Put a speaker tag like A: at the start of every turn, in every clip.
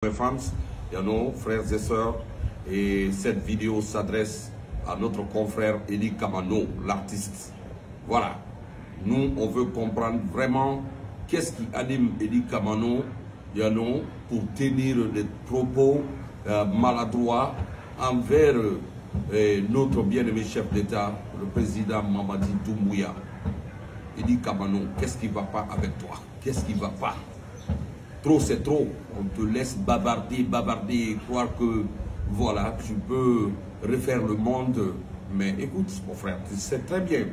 A: Mes fans, nos frères et sœurs, et cette vidéo s'adresse à notre confrère Eli Kamano, l'artiste. Voilà, nous on veut comprendre vraiment qu'est-ce qui anime Eli Kamano pour tenir des propos maladroits envers notre bien-aimé chef d'État, le président Mamadi Doumbouya. Eli Kamano, qu'est-ce qui ne va pas avec toi? Qu'est-ce qui ne va pas? Trop c'est trop, on te laisse bavarder et croire que voilà, tu peux refaire le monde. Mais écoute mon frère, tu sais très bien,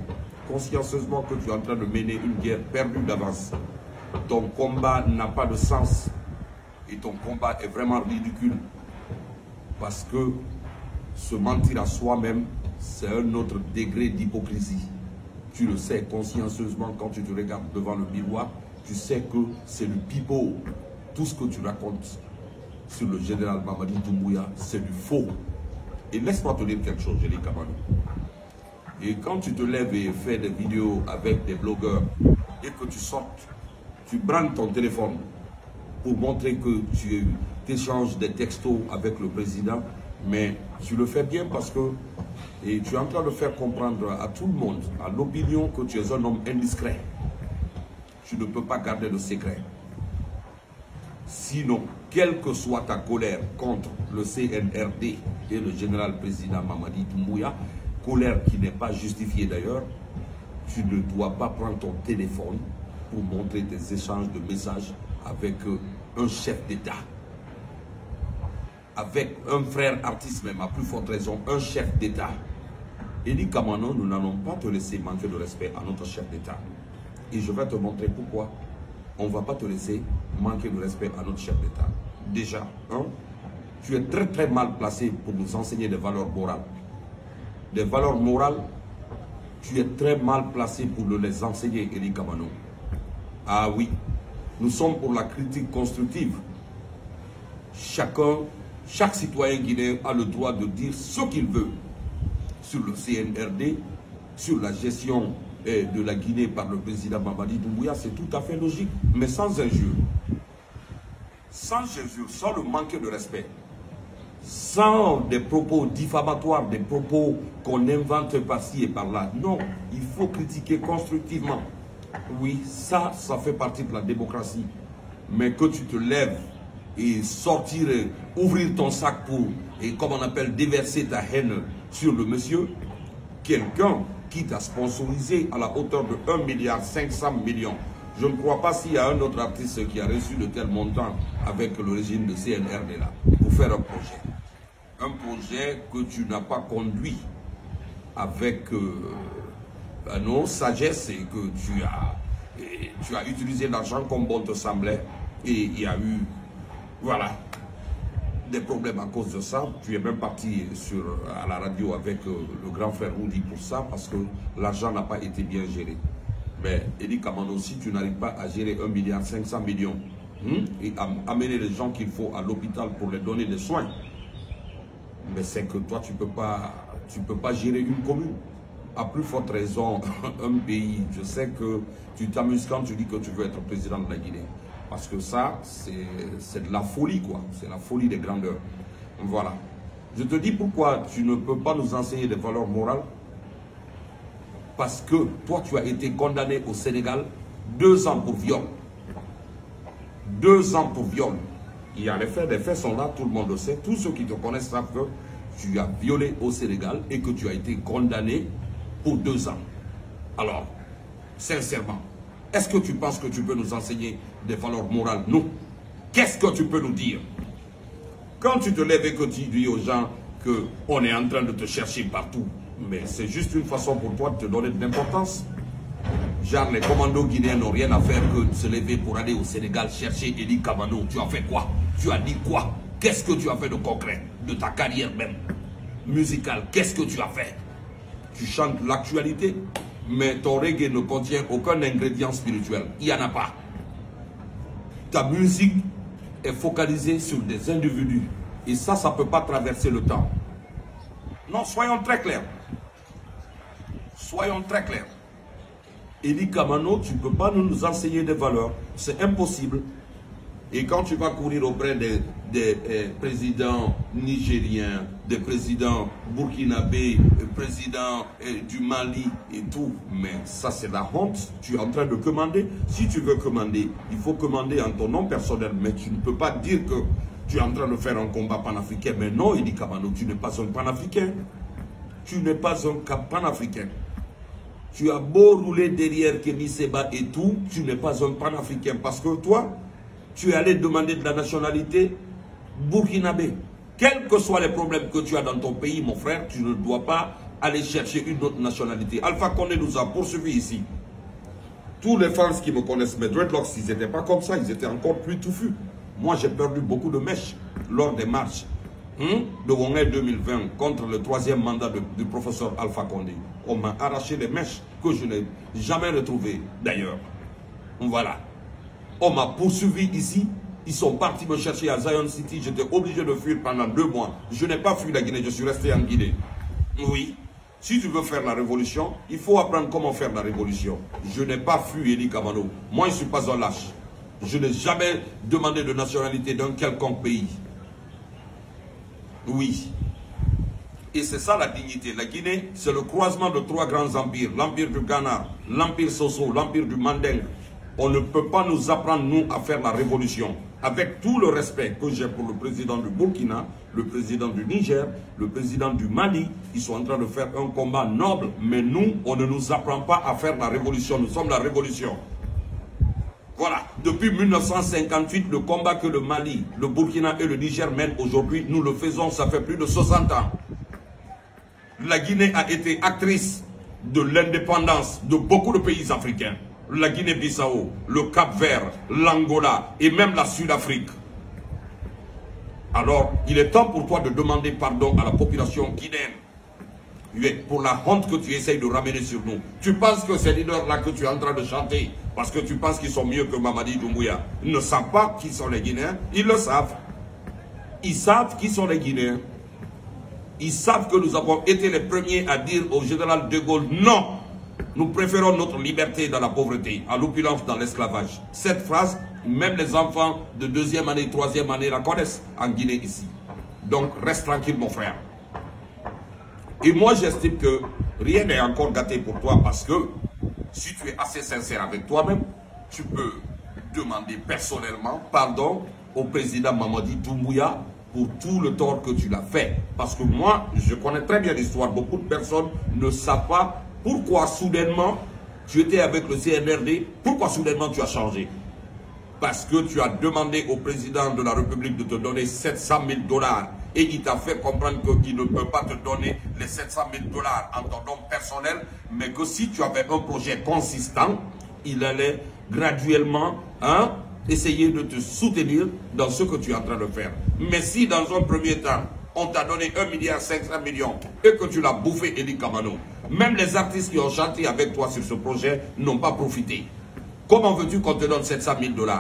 A: consciencieusement que tu es en train de mener une guerre perdue d'avance. Ton combat n'a pas de sens et ton combat est vraiment ridicule. Parce que se mentir à soi-même, c'est un autre degré d'hypocrisie. Tu le sais consciencieusement quand tu te regardes devant le miroir. Tu sais que c'est du pipeau. Tout ce que tu racontes sur le général Mamadi Doumbouya, c'est du faux. Et laisse-moi te dire quelque chose, Eli Kamano. Et quand tu te lèves et fais des vidéos avec des blogueurs et que tu sortes, tu branles ton téléphone pour montrer que tu échanges des textos avec le président, mais tu le fais bien parce que et tu es en train de faire comprendre à tout le monde, à l'opinion, que tu es un homme indiscret. Tu ne peux pas garder de secret. Sinon, quelle que soit ta colère contre le CNRD et le général président Mamadi Doumbouya, colère qui n'est pas justifiée d'ailleurs, tu ne dois pas prendre ton téléphone pour montrer des échanges de messages avec un chef d'État. Avec un frère artiste même, à plus forte raison, un chef d'État. Eli Kamano, nous n'allons pas te laisser manquer de respect à notre chef d'État. Et je vais te montrer pourquoi on ne va pas te laisser manquer de respect à notre chef d'État. Déjà, tu es très très mal placé pour nous enseigner des valeurs morales. Des valeurs morales, tu es très mal placé pour nous les enseigner, Eli Kamano. Ah oui, nous sommes pour la critique constructive. Chaque citoyen guinéen a le droit de dire ce qu'il veut sur le CNRD, sur la gestion de la Guinée par le président Mamadi Doumbouya, c'est tout à fait logique, mais sans injure. Sans injure, sans le manque de respect, sans des propos diffamatoires, des propos qu'on invente par-ci et par-là. Non, il faut critiquer constructivement. Oui, ça fait partie de la démocratie. Mais que tu te lèves et sortir, ouvrir ton sac pour, et comme on appelle, déverser ta haine sur le monsieur, quelqu'un qui t'a sponsorisé à la hauteur de 1,5 milliard. Je ne crois pas s'il y a un autre artiste qui a reçu de tels montants avec le régime de CNRD là, pour faire un projet. Un projet que tu n'as pas conduit avec nos sagesse et que tu as utilisé l'argent comme bon te semblait. Et il y a eu, voilà, des problèmes à cause de ça. Tu es même parti à la radio avec le grand frère Rudy pour ça, parce que l'argent n'a pas été bien géré. Mais Eli Kamano, si tu n'arrives pas à gérer 1,5 milliard et à amener les gens qu'il faut à l'hôpital pour les donner des soins, mais c'est que toi tu peux pas gérer une commune. À plus forte raison, un pays. Je sais que tu t'amuses quand tu dis que tu veux être président de la Guinée. Parce que ça, c'est de la folie, quoi. C'est la folie des grandeurs. Voilà. Je te dis pourquoi tu ne peux pas nous enseigner des valeurs morales. Parce que toi, tu as été condamné au Sénégal 2 ans pour viol. 2 ans pour viol. Il y a les faits sont là, tout le monde le sait. Tous ceux qui te connaissent savent que tu as violé au Sénégal et que tu as été condamné pour 2 ans. Alors, sincèrement, est-ce que tu penses que tu peux nous enseigner des valeurs morales? Non. Qu'est-ce que tu peux nous dire? Quand tu te lèves et que tu dis aux gens qu'on est en train de te chercher partout, mais c'est juste une façon pour toi de te donner de l'importance. Genre, les commandos guinéens n'ont rien à faire que de se lever pour aller au Sénégal chercher Eli Kamano. Tu as fait quoi? Tu as dit quoi? Qu'est-ce que tu as fait de concret? De ta carrière même musicale, qu'est-ce que tu as fait? Tu chantes l'actualité, mais ton reggae ne contient aucun ingrédient spirituel. Il n'y en a pas. Ta musique est focalisée sur des individus. Et ça ne peut pas traverser le temps. Non, soyons très clairs. Soyons très clairs. Eli Kamano, tu ne peux pas nous enseigner des valeurs. C'est impossible. Et quand tu vas courir auprès des présidents nigériens, des présidents burkinabés, des présidents du Mali et tout. Mais ça, c'est la honte. Tu es en train de commander. Si tu veux commander, il faut commander en ton nom personnel. Mais tu ne peux pas dire que tu es en train de faire un combat panafricain. Mais non, Idi Kamano, tu n'es pas un panafricain. Tu n'es pas un panafricain. Tu as beau rouler derrière Kémy Séba et tout, tu n'es pas un panafricain. Parce que toi, tu es allé demander de la nationalité burkinabé. Quels que soient les problèmes que tu as dans ton pays, mon frère, tu ne dois pas aller chercher une autre nationalité. Alpha Condé nous a poursuivis ici. Tous les fans qui me connaissent, mes dreadlocks, ils n'étaient pas comme ça, ils étaient encore plus touffus. Moi, j'ai perdu beaucoup de mèches lors des marches de Wongé 2020 contre le 3e mandat du professeur Alpha Condé. On m'a arraché les mèches que je n'ai jamais retrouvées d'ailleurs. Voilà. On m'a poursuivi ici. Ils sont partis me chercher à Zion City. J'étais obligé de fuir pendant 2 mois. Je n'ai pas fui la Guinée, je suis resté en Guinée. Oui. Si tu veux faire la révolution, il faut apprendre comment faire la révolution. Je n'ai pas fui Idi Kamano. Moi, je ne suis pas un lâche. Je n'ai jamais demandé de nationalité d'un quelconque pays. Oui. Et c'est ça la dignité. La Guinée, c'est le croisement de 3 grands empires. L'empire du Ghana, l'empire Soso, l'empire du Mandeng. On ne peut pas nous apprendre, nous, à faire la révolution. Avec tout le respect que j'ai pour le président du Burkina, le président du Niger, le président du Mali, ils sont en train de faire un combat noble. Mais nous, on ne nous apprend pas à faire la révolution. Nous sommes la révolution. Voilà, depuis 1958, le combat que le Mali, le Burkina et le Niger mènent aujourd'hui, nous le faisons, ça fait plus de 60 ans. La Guinée a été actrice de l'indépendance de beaucoup de pays africains. La Guinée-Bissau, le Cap-Vert, l'Angola et même la Sud-Afrique. Alors, il est temps pour toi de demander pardon à la population guinéenne pour la honte que tu essayes de ramener sur nous. Tu penses que ces leaders-là que tu es en train de chanter, parce que tu penses qu'ils sont mieux que Mamadi Doumbouya, ils ne savent pas qui sont les Guinéens, ils le savent. Ils savent qui sont les Guinéens. Ils savent que nous avons été les premiers à dire au général de Gaulle, non, nous préférons notre liberté dans la pauvreté, à l'opulence dans l'esclavage. Cette phrase, même les enfants de 2e année, 3e année la connaissent en Guinée ici. Donc reste tranquille mon frère. Et moi j'estime que rien n'est encore gâté pour toi parce que si tu es assez sincère avec toi-même, tu peux demander personnellement pardon au président Mamadi Doumbouya pour tout le tort que tu l'as fait. Parce que moi, je connais très bien l'histoire. Beaucoup de personnes ne savent pas pourquoi soudainement tu étais avec le CNRD, pourquoi soudainement tu as changé. Parce que tu as demandé au président de la République de te donner 700 000 $ et il t'a fait comprendre qu'il ne peut pas te donner les 700 000 $ en ton nom personnel, mais que si tu avais un projet consistant, il allait graduellement essayer de te soutenir dans ce que tu es en train de faire. Mais si dans un premier temps, on t'a donné 1,5 milliard et que tu l'as bouffé, Idi Kamano, même les artistes qui ont chanté avec toi sur ce projet n'ont pas profité. Comment veux-tu qu'on te donne 700 000 $?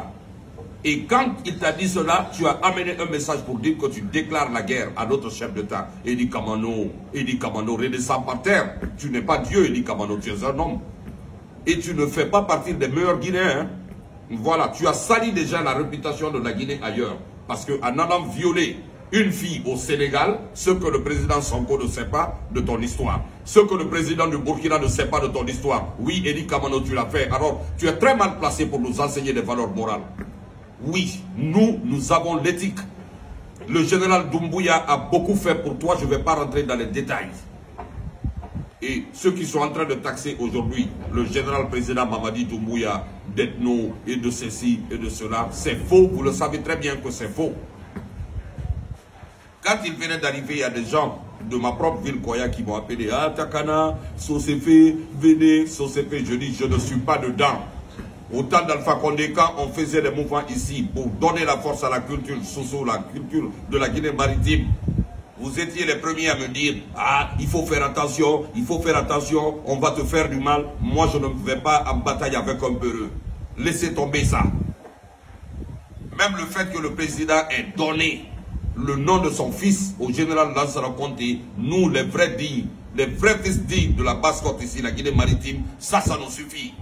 A: Et quand il t'a dit cela, tu as amené un message pour dire que tu déclares la guerre à notre chef d'État. Idi Kamano, redescends par terre. Tu n'es pas Dieu, Idi Kamano, tu es un homme. Et tu ne fais pas partie des meilleurs Guinéens. Hein? Voilà, tu as sali déjà la réputation de la Guinée ailleurs. Parce qu'en allant violer une fille au Sénégal, ce que le président Sonko ne sait pas de ton histoire, ce que le président du Burkina ne sait pas de ton histoire. Oui, Idi Kamano, tu l'as fait. Alors, tu es très mal placé pour nous enseigner des valeurs morales. Oui, nous avons l'éthique. Le général Doumbouya a beaucoup fait pour toi, je ne vais pas rentrer dans les détails. Et ceux qui sont en train de taxer aujourd'hui le général président Mamadi Doumbouya d'ethno et de ceci et de cela, c'est faux, vous le savez très bien que c'est faux. Quand il venait d'arriver, il y a des gens de ma propre ville, Koya, qui m'ont appelé « Ah, Takana, Sosefé, venez, Sosefé ». Je dis « Je ne suis pas dedans ». Au temps d'Alpha Condé, quand on faisait des mouvements ici pour donner la force à la culture Soso, la culture de la Guinée maritime, vous étiez les premiers à me dire « Ah, il faut faire attention, on va te faire du mal ». Moi, je ne vais pas en bataille avec un peureux. Laissez tomber ça. Même le fait que le président ait donné le nom de son fils au général Lansana Conté, nous, les vrais dignes, les vrais fils dignes de la basse-côte ici, la Guinée maritime, ça nous suffit.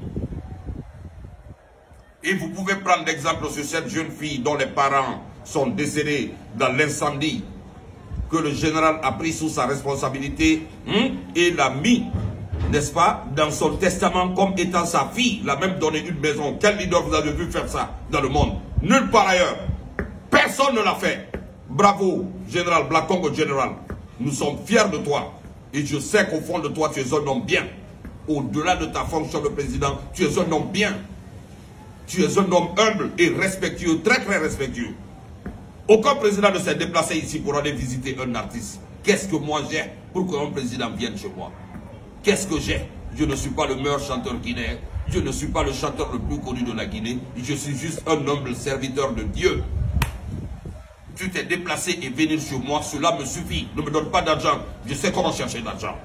A: Et vous pouvez prendre l'exemple sur cette jeune fille dont les parents sont décédés dans l'incendie que le général a pris sous sa responsabilité et l'a mis, n'est-ce pas, dans son testament comme étant sa fille. Il a même donné une maison. Quel leader vous avez vu faire ça dans le monde? Nulle part ailleurs. Personne ne l'a fait. Bravo, général Blakongo Général. Nous sommes fiers de toi. Et je sais qu'au fond de toi, tu es un homme bien. Au-delà de ta fonction de président, tu es un homme bien. Tu es un homme humble et respectueux, très très respectueux. Aucun président ne s'est déplacé ici pour aller visiter un artiste. Qu'est-ce que moi j'ai pour qu'un président vienne chez moi? Qu'est-ce que j'ai? Je ne suis pas le meilleur chanteur guinéen. Je ne suis pas le chanteur le plus connu de la Guinée. Je suis juste un humble serviteur de Dieu. Tu t'es déplacé et venir chez moi, cela me suffit. Ne me donne pas d'argent. Je sais comment chercher l'argent.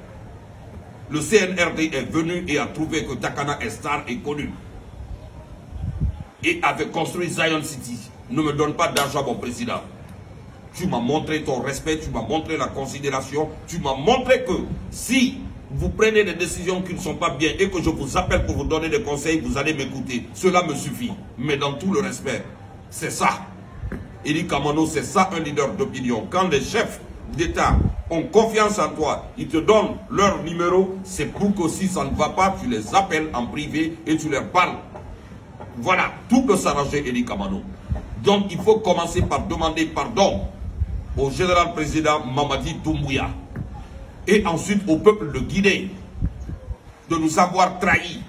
A: Le CNRD est venu et a trouvé que Takana est star et connu. Et avait construit Zion City. Ne me donne pas d'argent, mon président. Tu m'as montré ton respect, tu m'as montré la considération, tu m'as montré que si vous prenez des décisions qui ne sont pas bien et que je vous appelle pour vous donner des conseils, vous allez m'écouter. Cela me suffit. Mais dans tout le respect, c'est ça. Ely Kamano, c'est ça un leader d'opinion. Quand les chefs d'État ont confiance en toi, ils te donnent leur numéro, c'est pour que si ça ne va pas, tu les appelles en privé et tu leur parles. Voilà, tout peut s'arranger, Ely Kamano. Donc il faut commencer par demander pardon au général président Mamadi Doumbouya et ensuite au peuple de Guinée de nous avoir trahis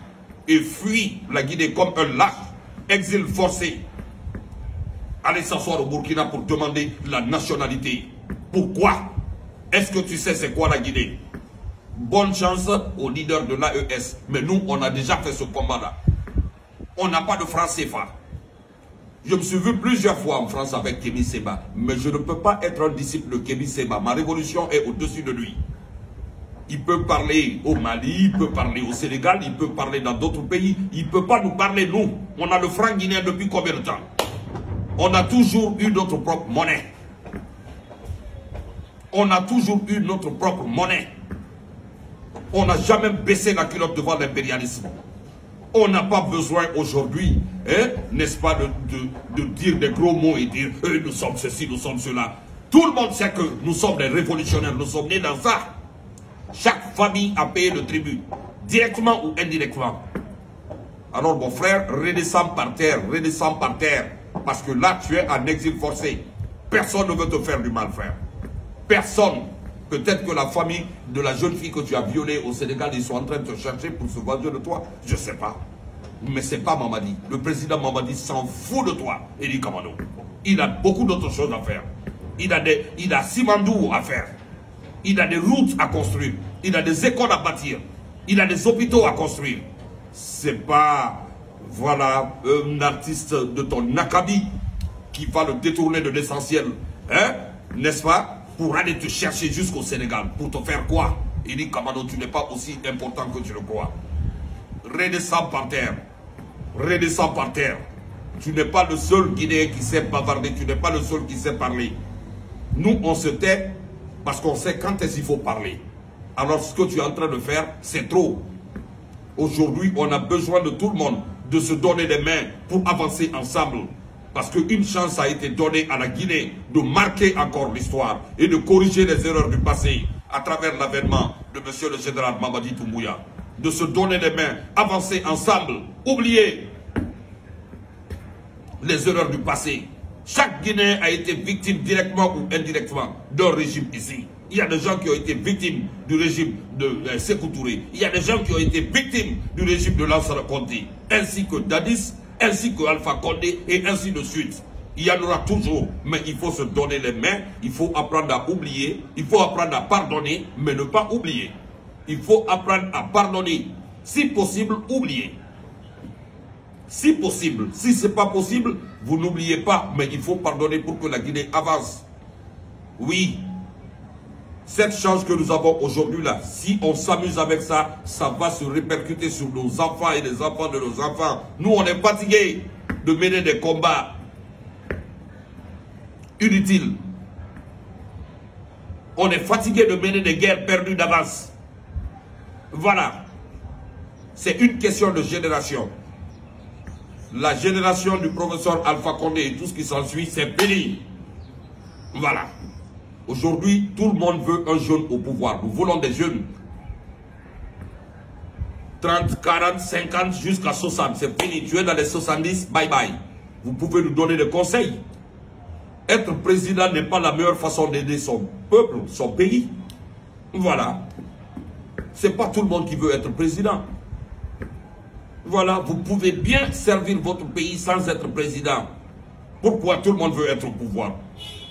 A: et fui la Guinée comme un lâche, exil forcé. Allez s'asseoir au Burkina pour demander la nationalité. Pourquoi? Est-ce que tu sais c'est quoi la Guinée? Bonne chance aux leaders de l'AES. Mais nous, on a déjà fait ce combat-là. On n'a pas de franc CFA. Je me suis vu plusieurs fois en France avec Kémy Séba. Mais je ne peux pas être un disciple de Kémy Séba. Ma révolution est au-dessus de lui. Il peut parler au Mali, il peut parler au Sénégal, il peut parler dans d'autres pays. Il ne peut pas nous parler, nous. On a le franc guinéen depuis combien de temps? On a toujours eu notre propre monnaie. On a toujours eu notre propre monnaie. On n'a jamais baissé la culotte devant l'impérialisme. On n'a pas besoin aujourd'hui, hein, n'est-ce pas, de dire des gros mots et dire nous sommes ceci, nous sommes cela. Tout le monde sait que nous sommes des révolutionnaires, nous sommes nés dans ça. Chaque famille a payé le tribut, directement ou indirectement. Alors mon frère, redescends par terre, redescends par terre. Parce que là, tu es en exil forcé. Personne ne veut te faire du mal, frère. Personne. Peut-être que la famille de la jeune fille que tu as violée au Sénégal, ils sont en train de te chercher pour se venger de toi. Je ne sais pas. Mais ce n'est pas Mamadi. Le président Mamadi s'en fout de toi, Ely Kamano. Il a beaucoup d'autres choses à faire. Il a Simandou à faire. Il a des routes à construire. Il a des écoles à bâtir. Il a des hôpitaux à construire. C'est pas... Voilà, un artiste de ton acabit qui va le détourner de l'essentiel, hein, n'est-ce pas, pour aller te chercher jusqu'au Sénégal. Pour te faire quoi? Ely Kamano, tu n'es pas aussi important que tu le crois. Redescends par terre. Redescends par terre. Tu n'es pas le seul Guinéen qui sait bavarder. Tu n'es pas le seul qui sait parler. Nous, on se tait parce qu'on sait quand est-ce qu'il faut parler. Alors, ce que tu es en train de faire, c'est trop. Aujourd'hui, on a besoin de tout le monde de se donner les mains pour avancer ensemble. Parce qu'une chance a été donnée à la Guinée de marquer encore l'histoire et de corriger les erreurs du passé à travers l'avènement de monsieur le général Mamadi Doumbouya. De se donner les mains, avancer ensemble, oublier les erreurs du passé. Chaque Guinéen a été victime directement ou indirectement d'un régime ici. Il y a des gens qui ont été victimes du régime de Sékou Touré. Il y a des gens qui ont été victimes du régime de Lansana Conté, ainsi que Dadis, ainsi que Alpha Condé, et ainsi de suite. Il y en aura toujours, mais il faut se donner les mains, il faut apprendre à oublier, il faut apprendre à pardonner, mais ne pas oublier. Il faut apprendre à pardonner. Si possible, oublier. Si possible, si ce n'est pas possible, vous n'oubliez pas, mais il faut pardonner pour que la Guinée avance. Oui. Cette chance que nous avons aujourd'hui là, si on s'amuse avec ça, ça va se répercuter sur nos enfants et les enfants de nos enfants. Nous, on est fatigués de mener des combats inutiles. On est fatigués de mener des guerres perdues d'avance. Voilà. C'est une question de génération. La génération du professeur Alpha Condé et tout ce qui s'ensuit, c'est fini. Voilà. Aujourd'hui, tout le monde veut un jeune au pouvoir. Nous voulons des jeunes. 30, 40, 50, jusqu'à 60. C'est fini. Tu es dans les 70, bye bye. Vous pouvez nous donner des conseils. Être président n'est pas la meilleure façon d'aider son peuple, son pays. Voilà. C'est pas tout le monde qui veut être président. Voilà, vous pouvez bien servir votre pays sans être président. Pourquoi tout le monde veut être au pouvoir?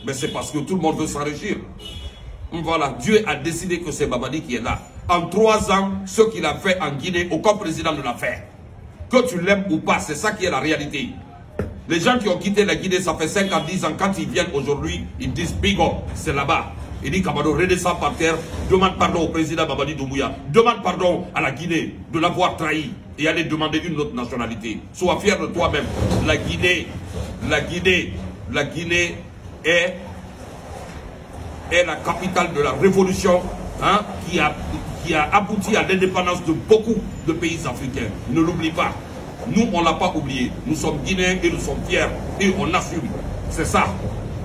A: Mais c'est parce que tout le monde veut s'enrichir. Voilà, Dieu a décidé que c'est Mamadi qui est là. En 3 ans, ce qu'il a fait en Guinée, aucun président ne l'a fait. Que tu l'aimes ou pas, c'est ça qui est la réalité. Les gens qui ont quitté la Guinée, ça fait 5 à 10 ans, quand ils viennent aujourd'hui, ils disent Bigo, c'est là-bas. Il dit Kamado, redescend par terre, demande pardon au président Mamadi Doumbouya, demande pardon à la Guinée de l'avoir trahi et aller demander une autre nationalité. Sois fier de toi-même. La Guinée est la capitale de la révolution, hein, qui a abouti à l'indépendance de beaucoup de pays africains. Ne l'oublie pas. Nous, on ne l'a pas oublié. Nous sommes Guinéens et nous sommes fiers. Et on assume. C'est ça.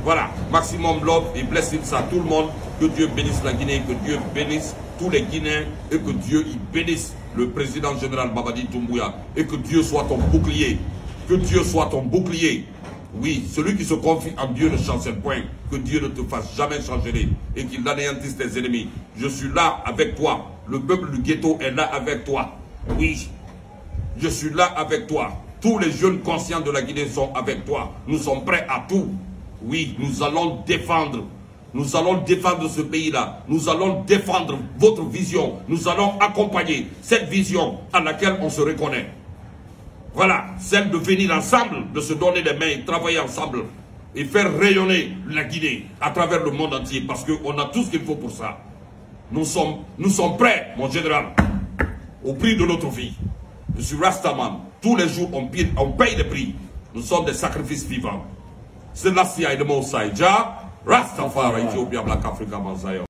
A: Voilà. Maximum love et blessings à tout le monde. Que Dieu bénisse la Guinée, que Dieu bénisse tous les Guinéens et que Dieu y bénisse le président général Mamadi Doumbouya. Et que Dieu soit ton bouclier. Que Dieu soit ton bouclier. Oui, celui qui se confie en Dieu ne chancelle point. Que Dieu ne te fasse jamais changer et qu'il anéantisse tes ennemis. Je suis là avec toi. Le peuple du ghetto est là avec toi. Oui. Je suis là avec toi. Tous les jeunes conscients de la Guinée sont avec toi. Nous sommes prêts à tout. Oui, nous allons défendre. Nous allons défendre ce pays-là. Nous allons défendre votre vision. Nous allons accompagner cette vision à laquelle on se reconnaît. Voilà, celle de venir ensemble, de se donner les mains, travailler ensemble et faire rayonner la Guinée à travers le monde entier parce qu'on a tout ce qu'il faut pour ça. Nous sommes prêts, mon général, au prix de notre vie. Je suis Rastaman. Tous les jours, on paye le prix. Nous sommes des sacrifices vivants. C'est la CIA de Moussaïdja, Rastafari, Ethiopia, Black Africa, Manzaya.